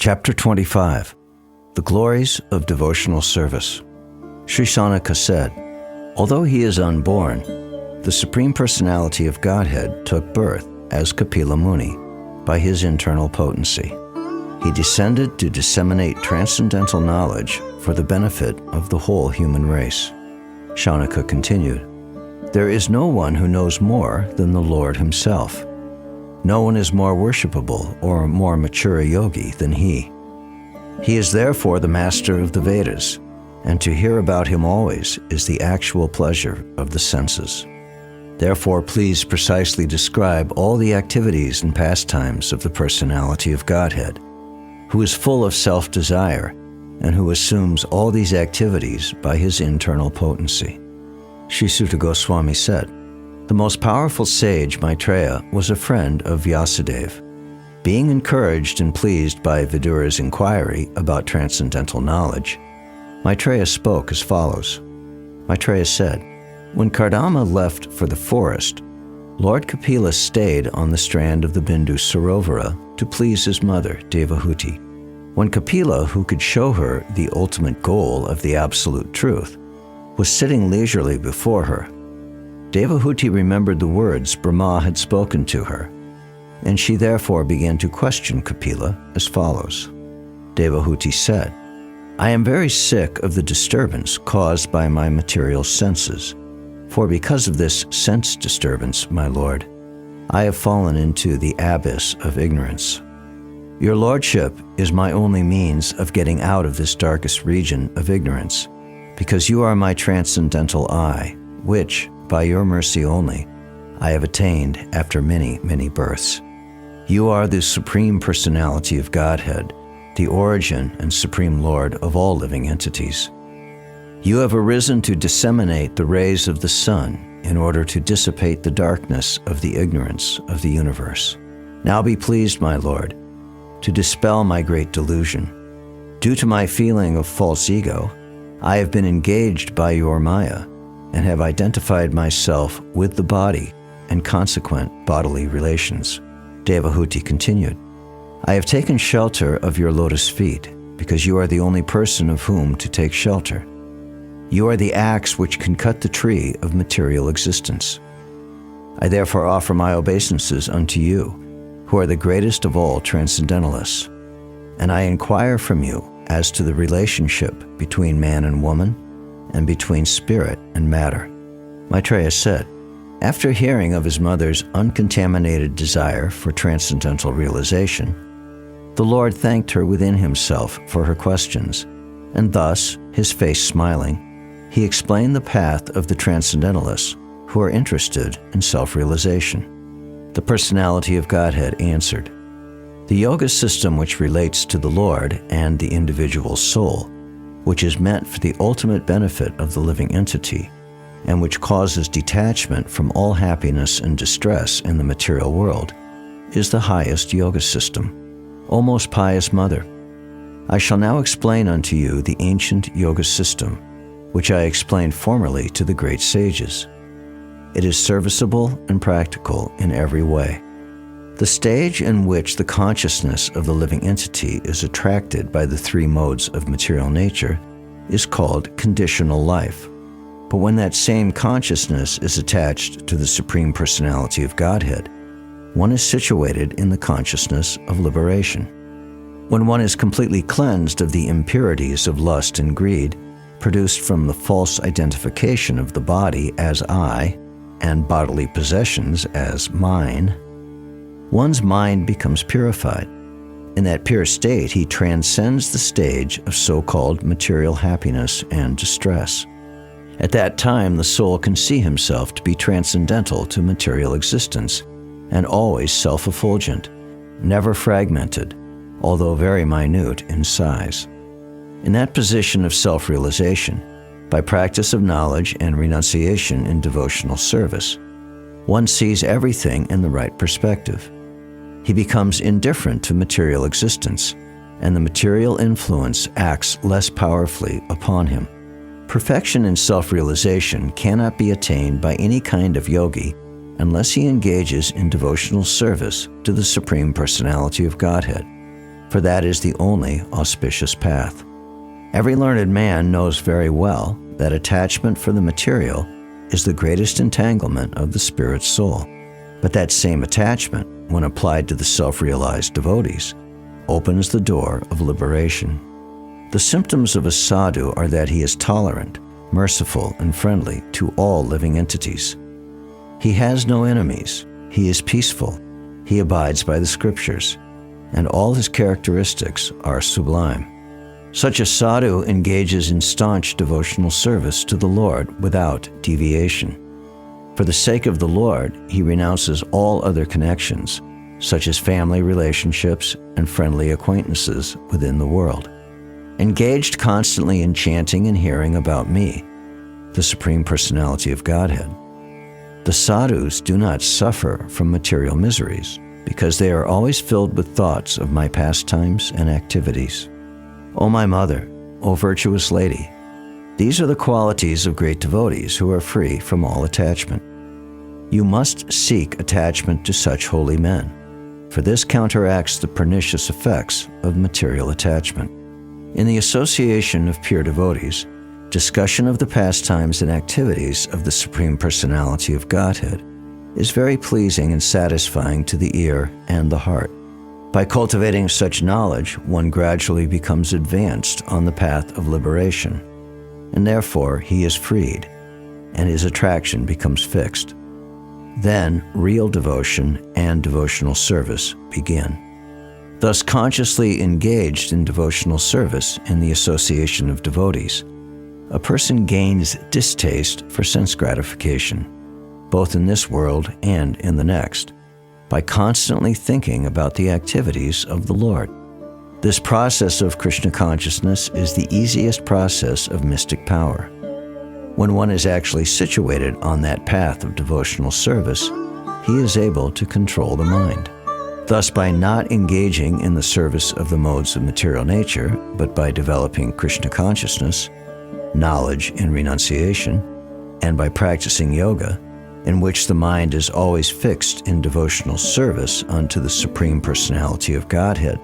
Chapter 25. The Glories of Devotional Service. Sri Sanaka said, although he is unborn, the Supreme Personality of Godhead took birth as Kapila Muni by his internal potency. He descended to disseminate transcendental knowledge for the benefit of the whole human race. Sanaka continued, there is no one who knows more than the Lord himself. No one is more worshipable or more mature yogi than he. He is therefore the master of the Vedas, and to hear about him always is the actual pleasure of the senses. Therefore, please precisely describe all the activities and pastimes of the Personality of Godhead, who is full of self-desire and who assumes all these activities by his internal potency. Sri Suta Goswami said, the most powerful sage Maitreya was a friend of Vyasadeva. Being encouraged and pleased by Vidura's inquiry about transcendental knowledge, Maitreya spoke as follows. Maitreya said, when Kardama left for the forest, Lord Kapila stayed on the strand of the Bindu Sarovara to please his mother, Devahuti. When Kapila, who could show her the ultimate goal of the absolute truth, was sitting leisurely before her, Devahuti remembered the words Brahma had spoken to her, and she therefore began to question Kapila as follows. Devahuti said, I am very sick of the disturbance caused by my material senses, for because of this sense disturbance, my lord, I have fallen into the abyss of ignorance. Your lordship is my only means of getting out of this darkest region of ignorance, because you are my transcendental eye, which, by your mercy only, I have attained after many, many births. You are the Supreme Personality of Godhead, the origin and Supreme Lord of all living entities. You have arisen to disseminate the rays of the sun in order to dissipate the darkness of the ignorance of the universe. Now be pleased, my Lord, to dispel my great delusion. Due to my feeling of false ego, I have been engaged by your Maya and have identified myself with the body and consequent bodily relations. Devahuti continued, I have taken shelter of your lotus feet because you are the only person of whom to take shelter. You are the axe which can cut the tree of material existence. I therefore offer my obeisances unto you, who are the greatest of all transcendentalists, and I inquire from you as to the relationship between man and woman, and between spirit and matter. Maitreya said, after hearing of his mother's uncontaminated desire for transcendental realization, the Lord thanked her within himself for her questions, and thus, his face smiling, he explained the path of the transcendentalists who are interested in self-realization. The Personality of Godhead answered, the yoga system which relates to the Lord and the individual soul, which is meant for the ultimate benefit of the living entity, and which causes detachment from all happiness and distress in the material world, is the highest yoga system. O most pious Mother, I shall now explain unto you the ancient yoga system, which I explained formerly to the great sages. It is serviceable and practical in every way. The stage in which the consciousness of the living entity is attracted by the three modes of material nature is called conditional life. But when that same consciousness is attached to the Supreme Personality of Godhead, one is situated in the consciousness of liberation. When one is completely cleansed of the impurities of lust and greed, produced from the false identification of the body as I, and bodily possessions as mine, one's mind becomes purified. In that pure state, he transcends the stage of so-called material happiness and distress. At that time, the soul can see himself to be transcendental to material existence and always self-effulgent, never fragmented, although very minute in size. In that position of self-realization, by practice of knowledge and renunciation in devotional service, one sees everything in the right perspective. He becomes indifferent to material existence, and the material influence acts less powerfully upon him. Perfection in self-realization cannot be attained by any kind of yogi unless he engages in devotional service to the Supreme Personality of Godhead. for that is the only auspicious path. Every learned man knows very well that attachment for the material is the greatest entanglement of the spirit's soul. But that same attachment, when applied to the self-realized devotees, opens the door of liberation. The symptoms of a sadhu are that he is tolerant, merciful, and friendly to all living entities. He has no enemies, he is peaceful, he abides by the scriptures, and all his characteristics are sublime. Such a sadhu engages in staunch devotional service to the Lord without deviation. For the sake of the Lord, he renounces all other connections, such as family relationships and friendly acquaintances within the world. Engaged constantly in chanting and hearing about me, the Supreme Personality of Godhead, the sadhus do not suffer from material miseries because they are always filled with thoughts of my pastimes and activities. O my mother, O virtuous lady, these are the qualities of great devotees who are free from all attachment. You must seek attachment to such holy men, for this counteracts the pernicious effects of material attachment. In the association of pure devotees, discussion of the pastimes and activities of the Supreme Personality of Godhead is very pleasing and satisfying to the ear and the heart. By cultivating such knowledge, one gradually becomes advanced on the path of liberation, and therefore he is freed, and his attraction becomes fixed. Then real devotion and devotional service begin. Thus, consciously engaged in devotional service in the association of devotees, a person gains distaste for sense gratification, both in this world and in the next, by constantly thinking about the activities of the Lord. This process of Krishna consciousness is the easiest process of mystic power. When one is actually situated on that path of devotional service, he is able to control the mind. Thus, by not engaging in the service of the modes of material nature, but by developing Krishna consciousness, knowledge and renunciation, and by practicing yoga, in which the mind is always fixed in devotional service unto the Supreme Personality of Godhead,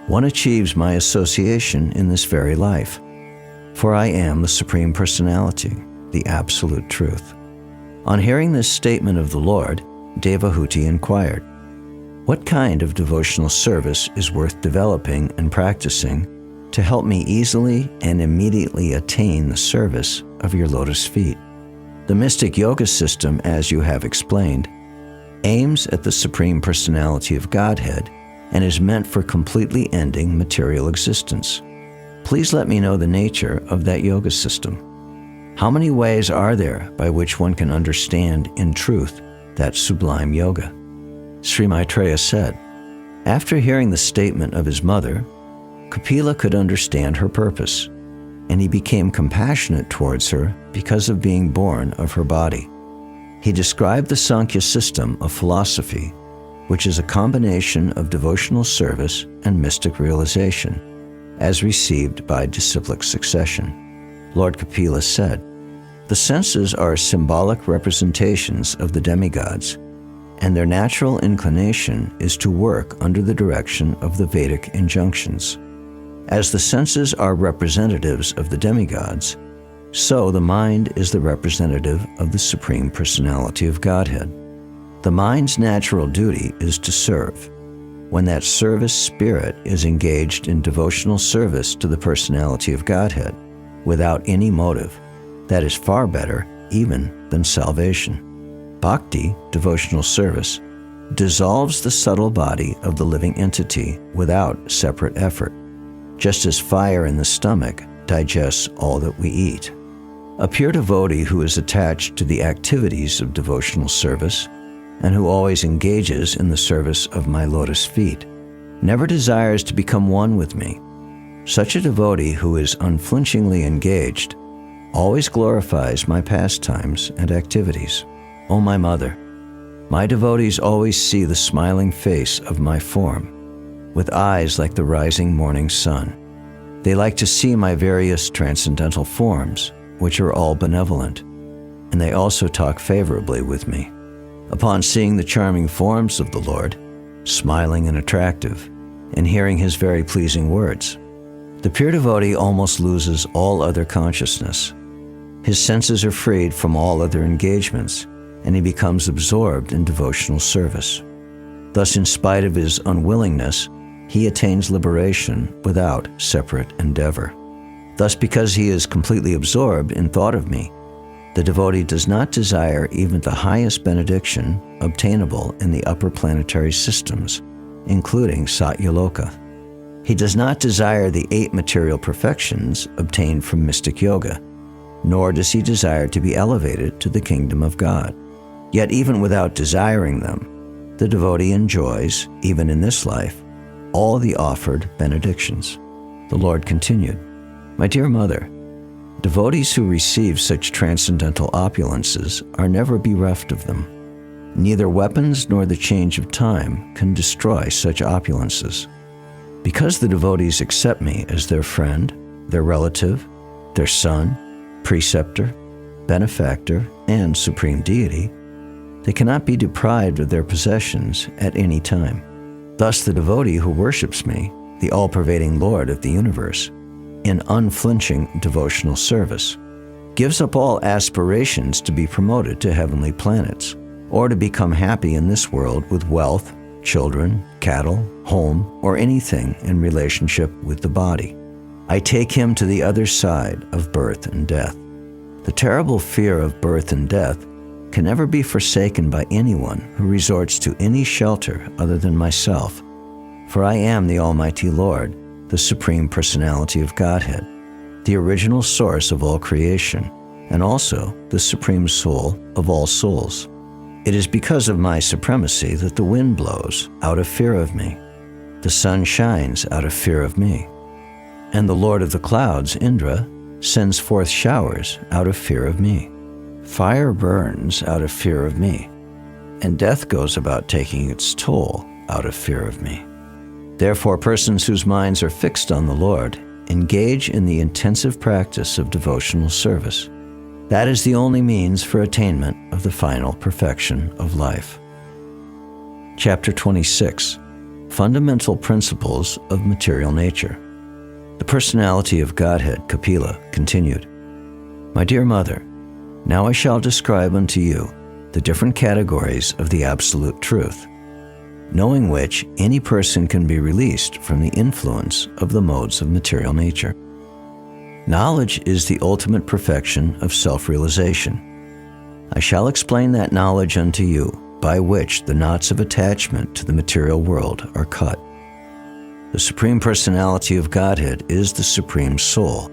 one achieves my association in this very life. For I am the Supreme Personality, the Absolute Truth. On hearing this statement of the Lord, Devahuti inquired, "What kind of devotional service is worth developing and practicing to help me easily and immediately attain the service of your lotus feet?" The mystic yoga system, as you have explained, aims at the Supreme Personality of Godhead and is meant for completely ending material existence. Please let me know the nature of that yoga system. How many ways are there by which one can understand in truth that sublime yoga? Sri Maitreya said, after hearing the statement of his mother, Kapila could understand her purpose, and he became compassionate towards her because of being born of her body. He described the Sankhya system of philosophy, which is a combination of devotional service and mystic realization, as received by disciplic succession. Lord Kapila said, "The senses are symbolic representations of the demigods, and their natural inclination is to work under the direction of the Vedic injunctions. As the senses are representatives of the demigods, so the mind is the representative of the Supreme Personality of Godhead. The mind's natural duty is to serve. When that service spirit is engaged in devotional service to the Personality of Godhead, without any motive, that is far better even than salvation. Bhakti, devotional service, dissolves the subtle body of the living entity without separate effort, just as fire in the stomach digests all that we eat. A pure devotee who is attached to the activities of devotional service and who always engages in the service of my lotus feet never desires to become one with me. Such a devotee who is unflinchingly engaged always glorifies my pastimes and activities. O my mother, my devotees always see the smiling face of my form, with eyes like the rising morning sun. They like to see my various transcendental forms, which are all benevolent, and they also talk favorably with me. Upon seeing the charming forms of the Lord, smiling and attractive, and hearing his very pleasing words. The pure devotee almost loses all other consciousness. His senses are freed from all other engagements, and he becomes absorbed in devotional service. Thus, in spite of his unwillingness, he attains liberation without separate endeavor. Thus, because he is completely absorbed in thought of me, the devotee does not desire even the highest benediction obtainable in the upper planetary systems, including Satyaloka. He does not desire the 8 material perfections obtained from mystic yoga, nor does he desire to be elevated to the kingdom of God. Yet even without desiring them, the devotee enjoys, even in this life, all the offered benedictions. The Lord continued, "My dear mother, devotees who receive such transcendental opulences are never bereft of them. Neither weapons nor the change of time can destroy such opulences. Because the devotees accept me as their friend, their relative, their son, preceptor, benefactor, and supreme deity, they cannot be deprived of their possessions at any time. Thus the devotee who worships me, the all-pervading Lord of the universe, in unflinching devotional service, gives up all aspirations to be promoted to heavenly planets, or to become happy in this world with wealth, children, cattle, home, or anything in relationship with the body. I take him to the other side of birth and death. The terrible fear of birth and death can never be forsaken by anyone who resorts to any shelter other than myself, for I am the Almighty Lord, the Supreme Personality of Godhead, the original source of all creation, and also the Supreme Soul of all souls. It is because of my supremacy that the wind blows out of fear of me, the sun shines out of fear of me, and the Lord of the clouds, Indra, sends forth showers out of fear of me. Fire burns out of fear of me, and death goes about taking its toll out of fear of me. Therefore, persons whose minds are fixed on the Lord engage in the intensive practice of devotional service. That is the only means for attainment of the final perfection of life. Chapter 26. Fundamental Principles of Material Nature. The Personality of Godhead, Kapila, continued, "My dear mother, now I shall describe unto you the different categories of the Absolute Truth, knowing which any person can be released from the influence of the modes of material nature. Knowledge is the ultimate perfection of self-realization. I shall explain that knowledge unto you, by which the knots of attachment to the material world are cut. The Supreme Personality of Godhead is the Supreme Soul,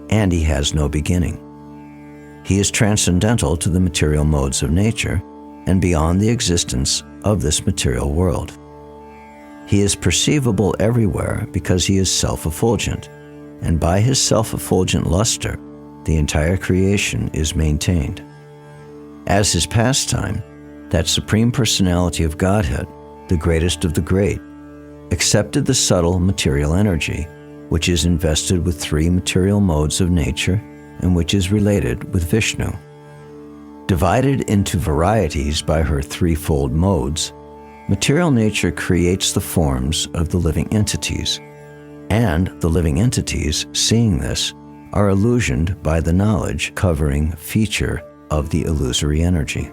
and He has no beginning. He is transcendental to the material modes of nature and beyond the existence of this material world. He is perceivable everywhere because He is self-effulgent, and by His self-effulgent luster, the entire creation is maintained. As His pastime, that Supreme Personality of Godhead, the greatest of the great, accepted the subtle material energy, which is invested with 3 material modes of nature and which is related with Vishnu. Divided into varieties by her 3-fold modes, material nature creates the forms of the living entities, and the living entities, seeing this, are illusioned by the knowledge covering feature of the illusory energy.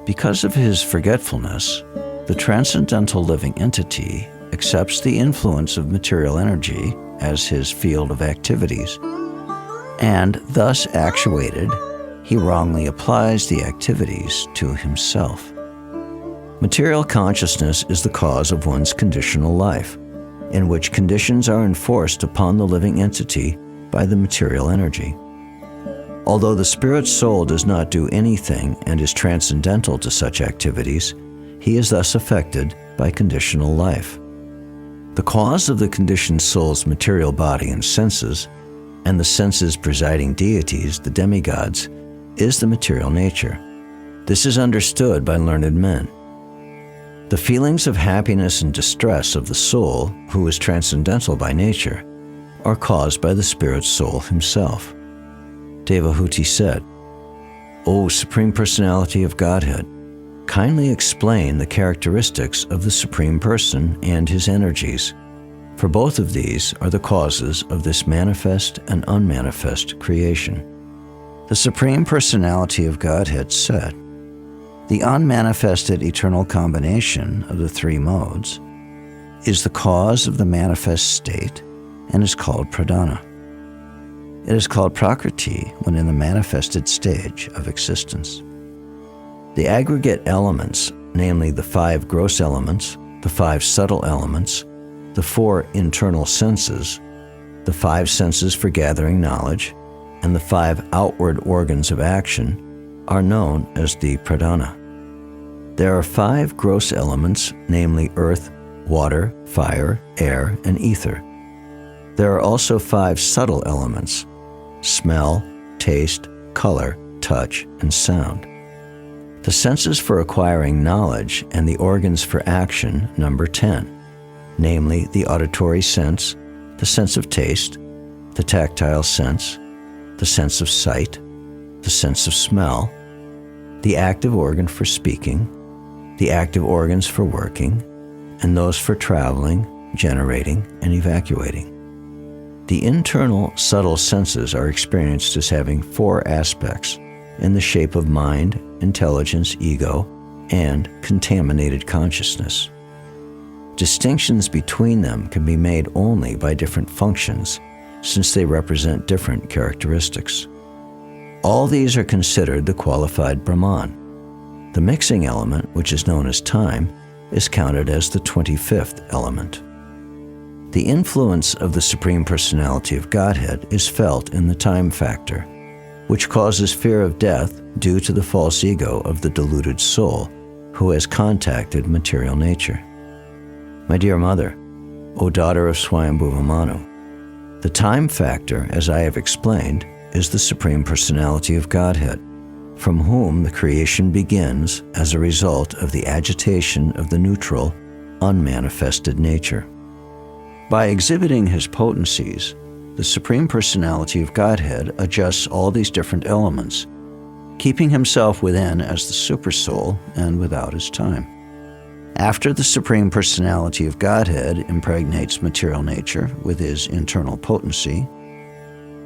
Because of his forgetfulness, the transcendental living entity accepts the influence of material energy as his field of activities, and thus actuated, he wrongly applies the activities to himself. Material consciousness is the cause of one's conditional life, in which conditions are enforced upon the living entity by the material energy. Although the spirit soul does not do anything and is transcendental to such activities, he is thus affected by conditional life. The cause of the conditioned soul's material body and senses, and the senses' presiding deities, the demigods, is the material nature. This is understood by learned men. The feelings of happiness and distress of the soul, who is transcendental by nature, are caused by the spirit soul himself. Devahuti said, O Supreme Personality of Godhead, kindly explain the characteristics of the Supreme Person and his energies, for both of these are the causes of this manifest and unmanifest creation. The Supreme Personality of Godhead said, "The unmanifested eternal combination of the three modes is the cause of the manifest state and is called pradhana. It is called prakriti when in the manifested stage of existence. The aggregate elements, namely the 5 gross elements, the 5 subtle elements, the 4 internal senses, the 5 senses for gathering knowledge, and the 5 outward organs of action, are known as the pradhana. There are 5 gross elements, namely earth, water, fire, air, and ether. There are also 5 subtle elements: smell, taste, color, touch, and sound. The senses for acquiring knowledge and the organs for action number 10, namely the auditory sense, the sense of taste, the tactile sense, the sense of sight, the sense of smell, the active organ for speaking, the active organs for working, and those for traveling, generating, and evacuating. The internal subtle senses are experienced as having 4 aspects in the shape of mind, intelligence, ego, and contaminated consciousness. Distinctions between them can be made only by different functions, since they represent different characteristics. All these are considered the qualified Brahman. The mixing element, which is known as time, is counted as the 25th element. The influence of the Supreme Personality of Godhead is felt in the time factor, which causes fear of death due to the false ego of the deluded soul who has contacted material nature. My dear mother, O daughter of Swayambhuva Manu, the time factor, as I have explained, is the Supreme Personality of Godhead, from whom the creation begins as a result of the agitation of the neutral, unmanifested nature. By exhibiting his potencies, the Supreme Personality of Godhead adjusts all these different elements, keeping himself within as the Supersoul and without his time. After the Supreme Personality of Godhead impregnates material nature with his internal potency,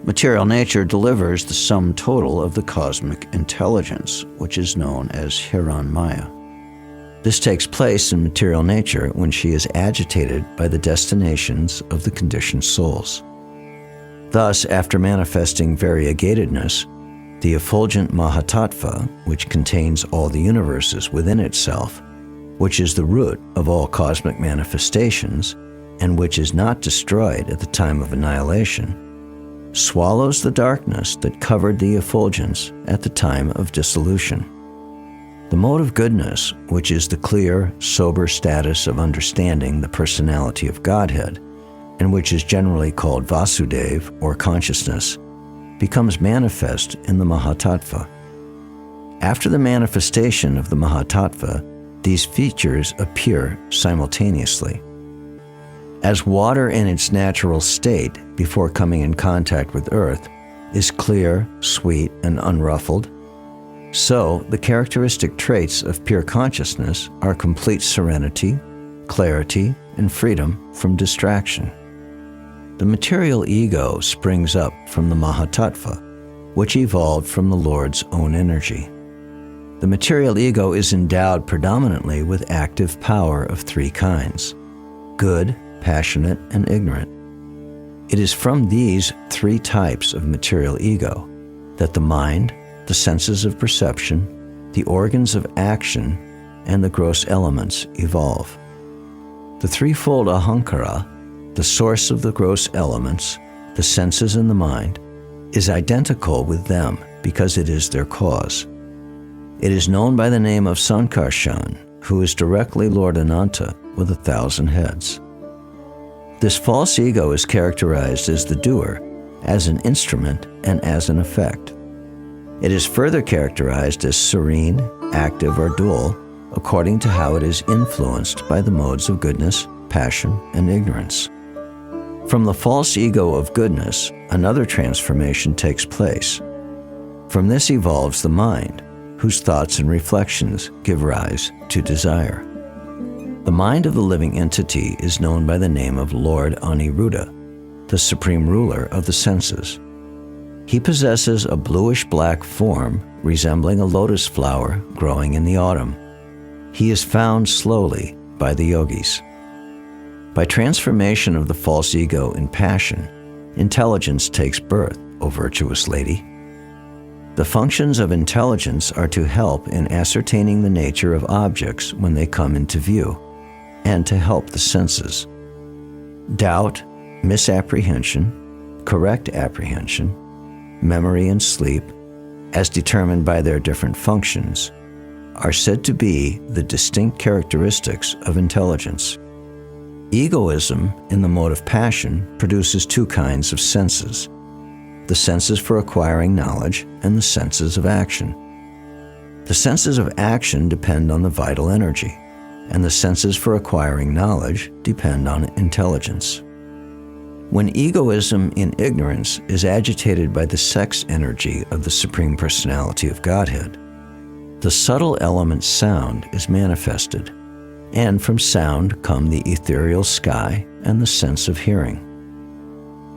material nature delivers the sum total of the cosmic intelligence, which is known as Hiranmaya. This takes place in material nature when she is agitated by the destinations of the conditioned souls. Thus, after manifesting variegatedness, the effulgent Mahatattva, which contains all the universes within itself, which is the root of all cosmic manifestations, and which is not destroyed at the time of annihilation, swallows the darkness that covered the effulgence at the time of dissolution. The mode of goodness, which is the clear, sober status of understanding the personality of Godhead, and which is generally called Vasudeva or consciousness, becomes manifest in the Mahatattva. After the manifestation of the Mahatattva, these features appear simultaneously. As water in its natural state, before coming in contact with earth, is clear, sweet, and unruffled, so the characteristic traits of pure consciousness are complete serenity, clarity, and freedom from distraction. The material ego springs up from the Mahatattva, which evolved from the Lord's own energy. The material ego is endowed predominantly with active power of 3 kinds: good, passionate, and ignorant. It is from these 3 types of material ego that the mind, the senses of perception, the organs of action, and the gross elements evolve. The threefold ahankara, the source of the gross elements, the senses and the mind, is identical with them because it is their cause. It is known by the name of Sankarshan, who is directly Lord Ananta with 1,000 heads. This false ego is characterized as the doer, as an instrument, and as an effect. It is further characterized as serene, active, or dual, according to how it is influenced by the modes of goodness, passion, and ignorance. From the false ego of goodness, another transformation takes place. From this evolves the mind, whose thoughts and reflections give rise to desire. The mind of the living entity is known by the name of Lord Aniruddha, the supreme ruler of the senses. He possesses a bluish-black form resembling a lotus flower growing in the autumn. He is found slowly by the yogis. By transformation of the false ego in passion, intelligence takes birth, O virtuous lady. The functions of intelligence are to help in ascertaining the nature of objects when they come into view, and to help the senses. Doubt, misapprehension, correct apprehension, memory and sleep, as determined by their different functions, are said to be the distinct characteristics of intelligence. Egoism, in the mode of passion, produces two kinds of senses: the senses for acquiring knowledge and the senses of action. The senses of action depend on the vital energy, and the senses for acquiring knowledge depend on intelligence. When egoism in ignorance is agitated by the sex energy of the Supreme Personality of Godhead, the subtle element sound is manifested, and from sound come the ethereal sky and the sense of hearing.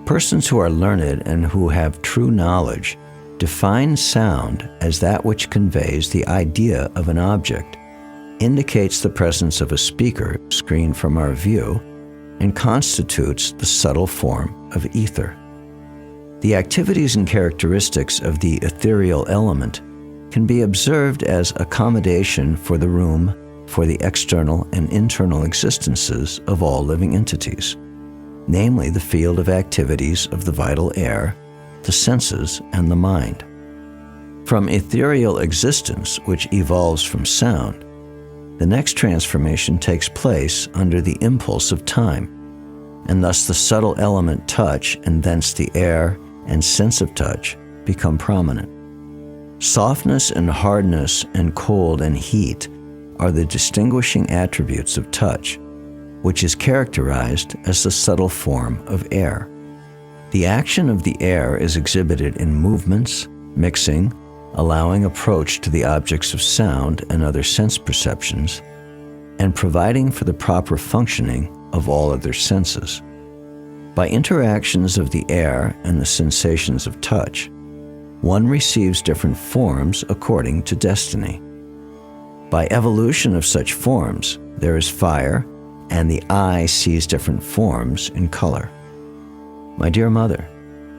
Persons who are learned and who have true knowledge define sound as that which conveys the idea of an object, indicates the presence of a speaker screened from our view, and constitutes the subtle form of ether. The activities and characteristics of the ethereal element can be observed as accommodation for the room for the external and internal existences of all living entities, namely the field of activities of the vital air, the senses, and the mind. From ethereal existence, which evolves from sound, the next transformation takes place under the impulse of time, and thus the subtle element touch and thence the air and sense of touch become prominent. Softness and hardness and cold and heat are the distinguishing attributes of touch, which is characterized as the subtle form of air. The action of the air is exhibited in movements, mixing, allowing approach to the objects of sound and other sense perceptions, and providing for the proper functioning of all other senses. By interactions of the air and the sensations of touch, one receives different forms according to destiny. By evolution of such forms, there is fire, and the eye sees different forms in color. My dear mother,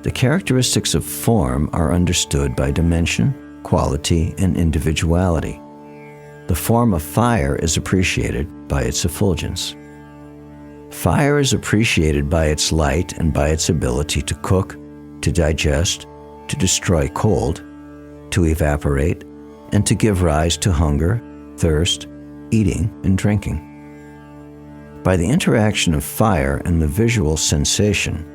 the characteristics of form are understood by dimension, quality, and individuality. The form of fire is appreciated by its effulgence. Fire is appreciated by its light and by its ability to cook, to digest, to destroy cold, to evaporate, and to give rise to hunger, thirst, eating, and drinking. By the interaction of fire and the visual sensation,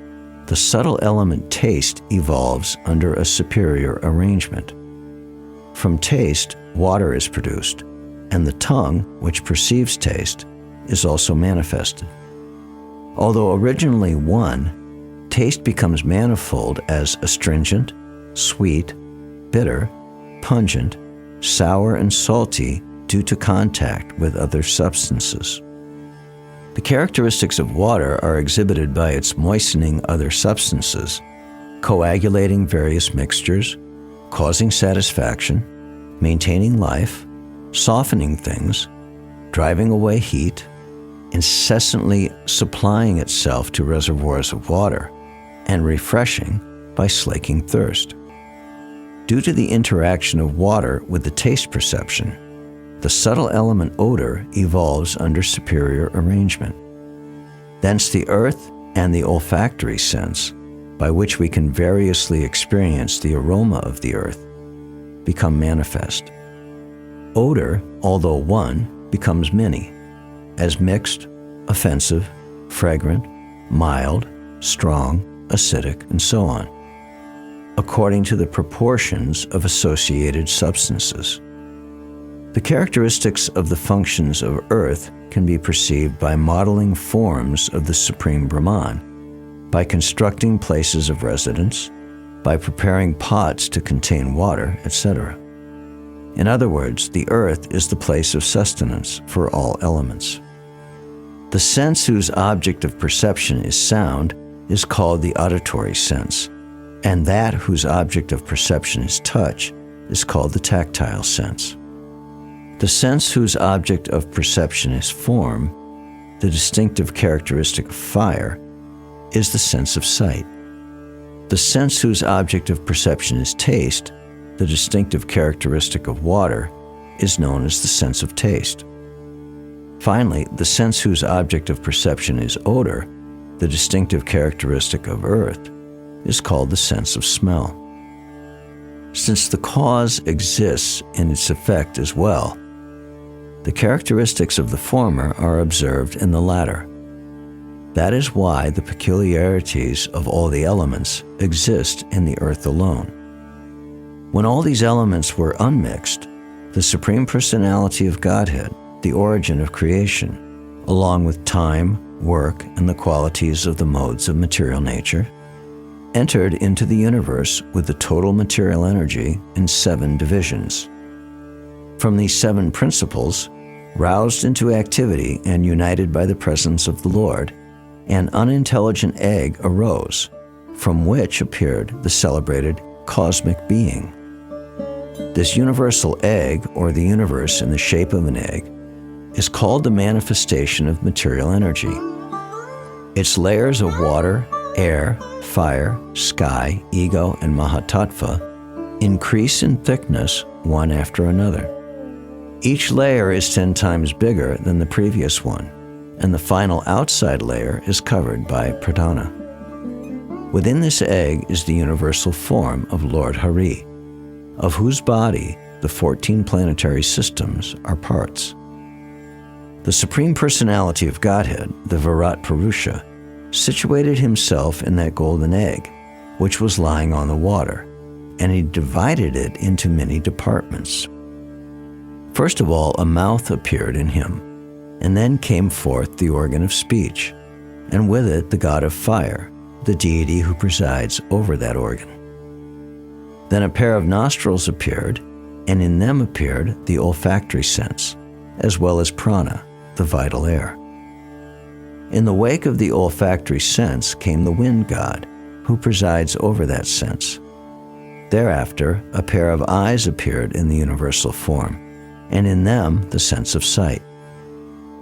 the subtle element taste evolves under a superior arrangement. From taste, water is produced, and the tongue, which perceives taste, is also manifested. Although originally one, taste becomes manifold as astringent, sweet, bitter, pungent, sour, and salty due to contact with other substances. The characteristics of water are exhibited by its moistening other substances, coagulating various mixtures, causing satisfaction, maintaining life, softening things, driving away heat, incessantly supplying itself to reservoirs of water, and refreshing by slaking thirst. Due to the interaction of water with the taste perception, the subtle element odor evolves under superior arrangement. Thence the earth and the olfactory sense, by which we can variously experience the aroma of the earth, become manifest. Odor, although one, becomes many, as mixed, offensive, fragrant, mild, strong, acidic, and so on, according to the proportions of associated substances. The characteristics of the functions of earth can be perceived by modeling forms of the Supreme Brahman, by constructing places of residence, by preparing pots to contain water, etc. In other words, the earth is the place of sustenance for all elements. The sense whose object of perception is sound is called the auditory sense, and that whose object of perception is touch is called the tactile sense. The sense whose object of perception is form, the distinctive characteristic of fire, is the sense of sight. The sense whose object of perception is taste, the distinctive characteristic of water, is known as the sense of taste. Finally, the sense whose object of perception is odor, the distinctive characteristic of earth, is called the sense of smell. Since the cause exists in its effect as well, the characteristics of the former are observed in the latter. That is why the peculiarities of all the elements exist in the earth alone. When all these elements were unmixed, the Supreme Personality of Godhead, the origin of creation, along with time, work, and the qualities of the modes of material nature, entered into the universe with the total material energy in 7 divisions. From these 7 principles, roused into activity and united by the presence of the Lord, an unintelligent egg arose, from which appeared the celebrated cosmic being. This universal egg, or the universe in the shape of an egg, is called the manifestation of material energy. Its layers of water, air, fire, sky, ego, and Mahatattva increase in thickness one after another. Each layer is 10 times bigger than the previous one, and the final outside layer is covered by pradhana. Within this egg is the universal form of Lord Hari, of whose body the 14 planetary systems are parts. The Supreme Personality of Godhead, the Virat Purusha, situated himself in that golden egg, which was lying on the water, and he divided it into many departments. First of all, a mouth appeared in him, and then came forth the organ of speech, and with it the god of fire, the deity who presides over that organ. Then a pair of nostrils appeared, and in them appeared the olfactory sense, as well as prana, the vital air. In the wake of the olfactory sense came the wind god, who presides over that sense. Thereafter, a pair of eyes appeared in the universal form, and in them the sense of sight.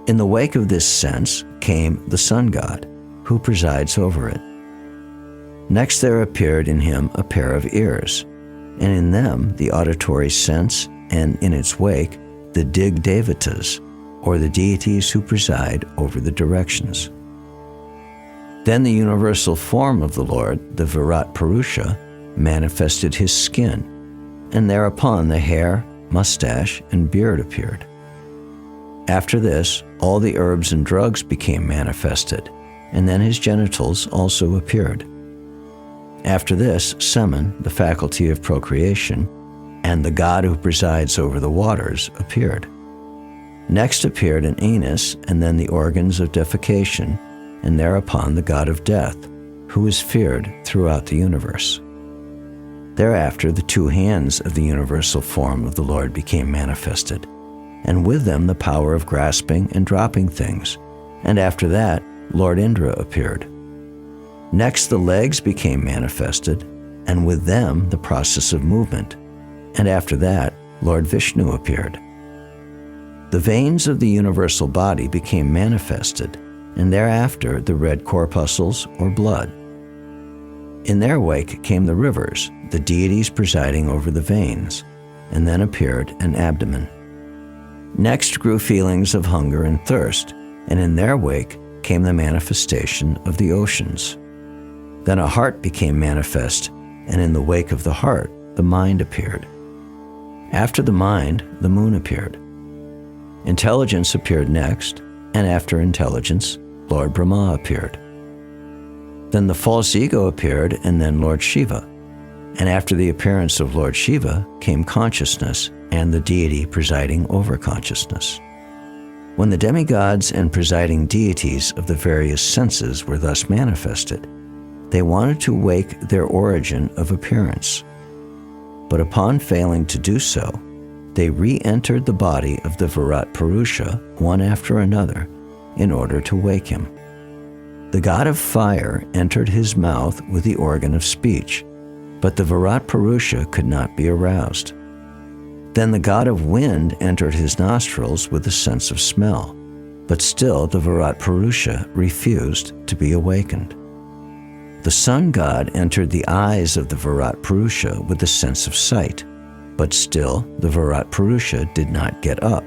In the wake of this sense came the sun god, who presides over it. Next there appeared in him a pair of ears, and in them the auditory sense, and in its wake the Dig Devatas, or the deities who preside over the directions. Then the universal form of the Lord, the Virat Purusha, manifested his skin, and thereupon the hair, mustache, and beard appeared. After this, all the herbs and drugs became manifested, and then his genitals also appeared. After this, semen, the faculty of procreation, and the god who presides over the waters appeared. Next appeared an anus, and then the organs of defecation, and thereupon the god of death, who is feared throughout the universe. Thereafter the 2 hands of the universal form of the Lord became manifested, and with them the power of grasping and dropping things, and after that Lord Indra appeared. Next the legs became manifested, and with them the process of movement, and after that Lord Vishnu appeared. The veins of the universal body became manifested, and thereafter the red corpuscles or blood. In their wake came the rivers, the deities presiding over the veins, and then appeared an abdomen. Next grew feelings of hunger and thirst, and in their wake came the manifestation of the oceans. Then a heart became manifest, and in the wake of the heart the mind appeared. After the mind, the moon appeared. Intelligence appeared next, and after intelligence, Lord Brahma appeared. Then the false ego appeared, and then Lord Shiva. And after the appearance of Lord Shiva came consciousness and the deity presiding over consciousness. When the demigods and presiding deities of the various senses were thus manifested, they wanted to wake their origin of appearance. But upon failing to do so, they re-entered the body of the Virat Purusha one after another in order to wake him. The god of fire entered his mouth with the organ of speech, but the Virat Purusha could not be aroused. Then the god of wind entered his nostrils with the sense of smell, but still the Virat Purusha refused to be awakened. The sun god entered the eyes of the Virat Purusha with the sense of sight, but still the Virat Purusha did not get up.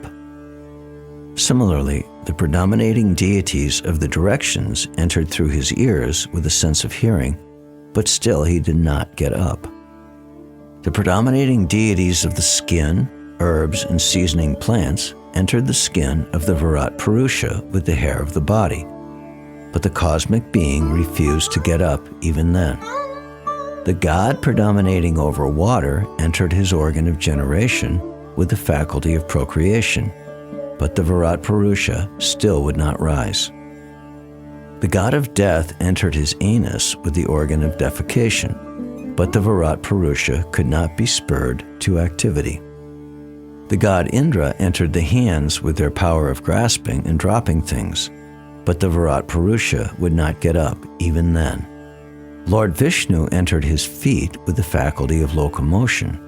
Similarly, the predominating deities of the directions entered through his ears with a sense of hearing, but still he did not get up. The predominating deities of the skin, herbs, and seasoning plants entered the skin of the Virat Purusha with the hair of the body, but the cosmic being refused to get up even then. The god predominating over water entered his organ of generation with the faculty of procreation, but the Virat Purusha still would not rise. The god of death entered his anus with the organ of defecation, but the Virat Purusha could not be spurred to activity. The god Indra entered the hands with their power of grasping and dropping things, but the Virat Purusha would not get up even then. Lord Vishnu entered his feet with the faculty of locomotion,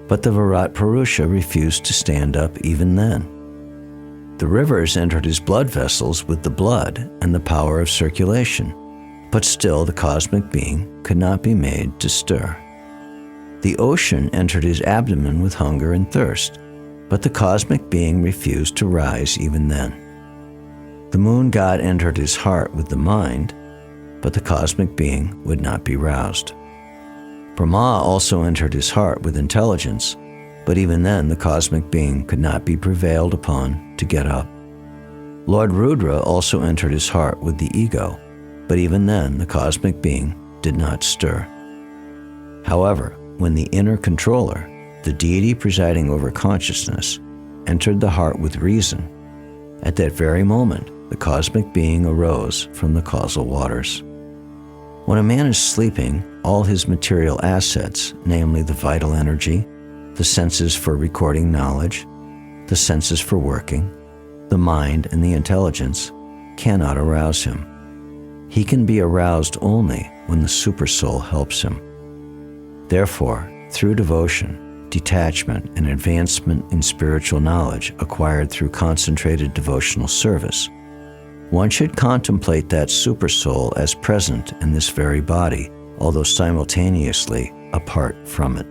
but the Virat Purusha refused to stand up even then. The rivers entered his blood vessels with the blood and the power of circulation, but still the cosmic being could not be made to stir. The ocean entered his abdomen with hunger and thirst, but the cosmic being refused to rise even then. The moon god entered his heart with the mind, but the cosmic being would not be roused. Brahma also entered his heart with intelligence, but even then the cosmic being could not be prevailed upon to get up. Lord Rudra also entered his heart with the ego, but even then the cosmic being did not stir. However, when the inner controller, the deity presiding over consciousness, entered the heart with reason, at that very moment the cosmic being arose from the causal waters. When a man is sleeping, all his material assets, namely the vital energy, the senses for recording knowledge, the senses for working, the mind and the intelligence, cannot arouse him. He can be aroused only when the Supersoul helps him. Therefore, through devotion, detachment, and advancement in spiritual knowledge acquired through concentrated devotional service, one should contemplate that Supersoul as present in this very body, although simultaneously apart from it.